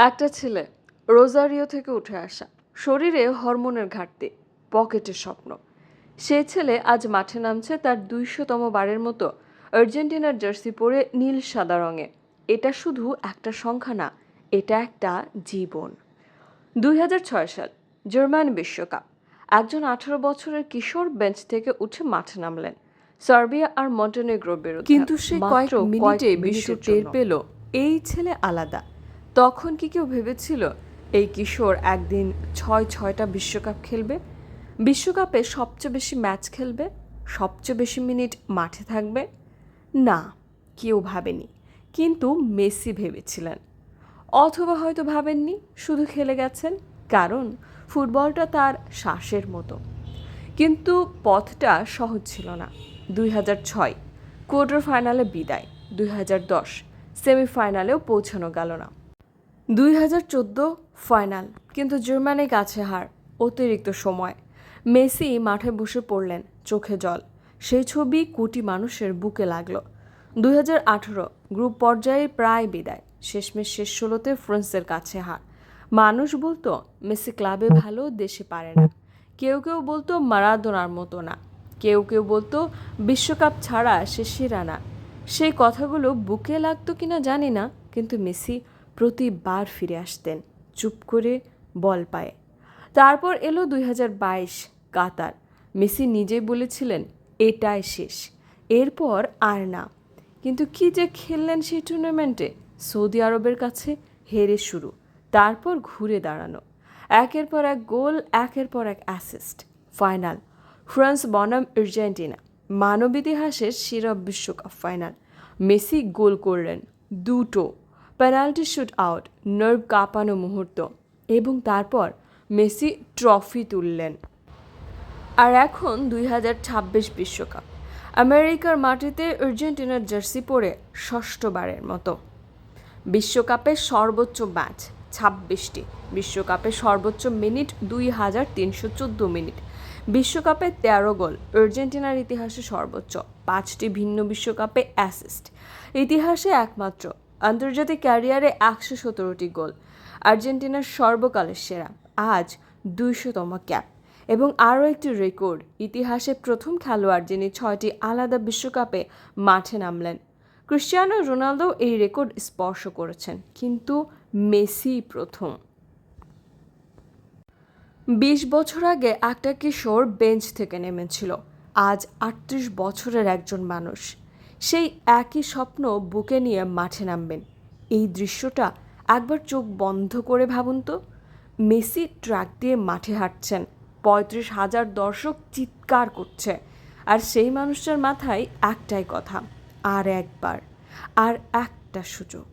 একটা ছেলে, রোজারিও থেকে উঠে আসা, শরীরে হরমোনের ঘাটতি, পকেটের স্বপ্ন। সে ছেলে আজ মাঠে নামছে তার ২০০তম বারের মতো আর্জেন্টিনার জার্সি পরে নীল সাদা রঙে। এটা শুধু একটা সংখ্যা না, এটা একটা জীবন। ২০০৬ সাল জার্মান বিশ্বকাপ। একজন ১৮ বছরের কিশোর বেঞ্চ থেকে উঠে মাঠে নামলেন সার্বিয়া আর মন্টেনেগ্রোর বিরুদ্ধে। কিন্তু সে কয়েক মাত্র মিনিটে বিশ্ব মিনিটের টের জন্য। পেল এই ছেলে আলাদা। তখন কি কেউ ভেবেছিল এই কিশোর একদিন ছয়টা বিশ্বকাপ খেলবে, বিশ্বকাপে সবচেয়ে বেশি ম্যাচ খেলবে, সবচেয়ে বেশি মিনিট মাঠে থাকবে? না, কেউ ভাবেনি। কিন্তু মেসি ভেবেছিলেন, অথবা হয়তো ভাবেননি, শুধু খেলে গেছেন। কারণ ফুটবলটা তার শ্বাসের মতো। কিন্তু পথটা সহজ ছিল না। ২০০৬ কোয়ার্টার ফাইনালে বিদায়, ২০১০ সেমিফাইনালেও পৌঁছানো গেল না, ২০১৪ ফাইনাল, কিন্তু জার্মানির কাছে হার, অতিরিক্ত সময়। মেসি মাঠে বসে পড়লেন, চোখে জল। সেই ছবি কোটি মানুষের বুকে লাগলো। ২০১৮ গ্রুপ পর্যায়ে প্রায় বিদায়, শেষমেশ শেষ ১৬তে ফ্রান্সের কাছে হার। মানুষ বলতো মেসি ক্লাবে ভালো, দেশে পারে না। কেউ কেউ বলতো মারাদোনার মতো না, কেউ কেউ বলতো বিশ্বকাপ ছাড়া সে সেরা না। সেই কথাগুলো বুকে লাগতো কিনা জানি না, কিন্তু মেসি প্রতিবার ফিরে আসতেন চুপ করে, বল পায়ে। তারপর এলো ২০২২ কাতার। মেসি নিজেই বলেছিলেন এটাই শেষ, এরপর আর না। কিন্তু কি যে খেললেন সেই টুর্নামেন্টে! সৌদি আরবের কাছে হেরে শুরু, তারপর ঘুরে দাঁড়ানো, একের পর এক গোল, একের পর এক অ্যাসিস্ট। ফাইনাল ফ্রান্স বনাম আর্জেন্টিনা, মানব ইতিহাসের সেরা বিশ্বকাপ ফাইনাল। মেসি গোল করলেন দুটো, পেনাল্টি শুট আউট, নার্ভ কাঁপানো মুহূর্ত, এবং তারপর মেসি ট্রফি তুললেন। আর এখন ২০২৬ বিশ্বকাপ, আমেরিকার মাটিতে আর্জেন্টিনার জার্সি পরে ষষ্ঠবারের মতো। বিশ্বকাপের সর্বোচ্চ ম্যাচ ২৬টি, বিশ্বকাপে সর্বোচ্চ মিনিট ২৩১৪ মিনিট, বিশ্বকাপে ১৩ গোল, আর্জেন্টিনার ইতিহাসে সর্বোচ্চ, ৫টি ভিন্ন বিশ্বকাপে অ্যাসিস্ট, ইতিহাসে একমাত্র, আন্তর্জাতিক ক্যারিয়ারে ১১৭টি গোল, আর্জেন্টিনার সর্বকালের সেরা, আজ ২০০তম ক্যাপ, এবং আরও একটি রেকর্ড, ইতিহাসে প্রথম খেলোয়াড় যিনি ৬টি আলাদা বিশ্বকাপে মাঠে নামলেন। ক্রিশ্চিয়ানো রোনালদো এই রেকর্ড স্পর্শ করেছেন, কিন্তু মেসি প্রথম। ২০ বছর আগে একটা কিশোর বেঞ্চ থেকে নেমেছিল, আজ ৩৮ বছরের একজন মানুষ সেই একই স্বপ্ন বুকে নিয়ে মাঠে নামবেন। এই দৃশ্যটা একবার চোখ বন্ধ করে ভাবুন তো। মেসি ট্র্যাক দিয়ে মাঠে হাঁটছেন, ৩৫,০০০ দর্শক চিৎকার করছে, আর সেই মানুষটার মাথায় একটাই কথা, আর একবার, আর একটা সুযোগ।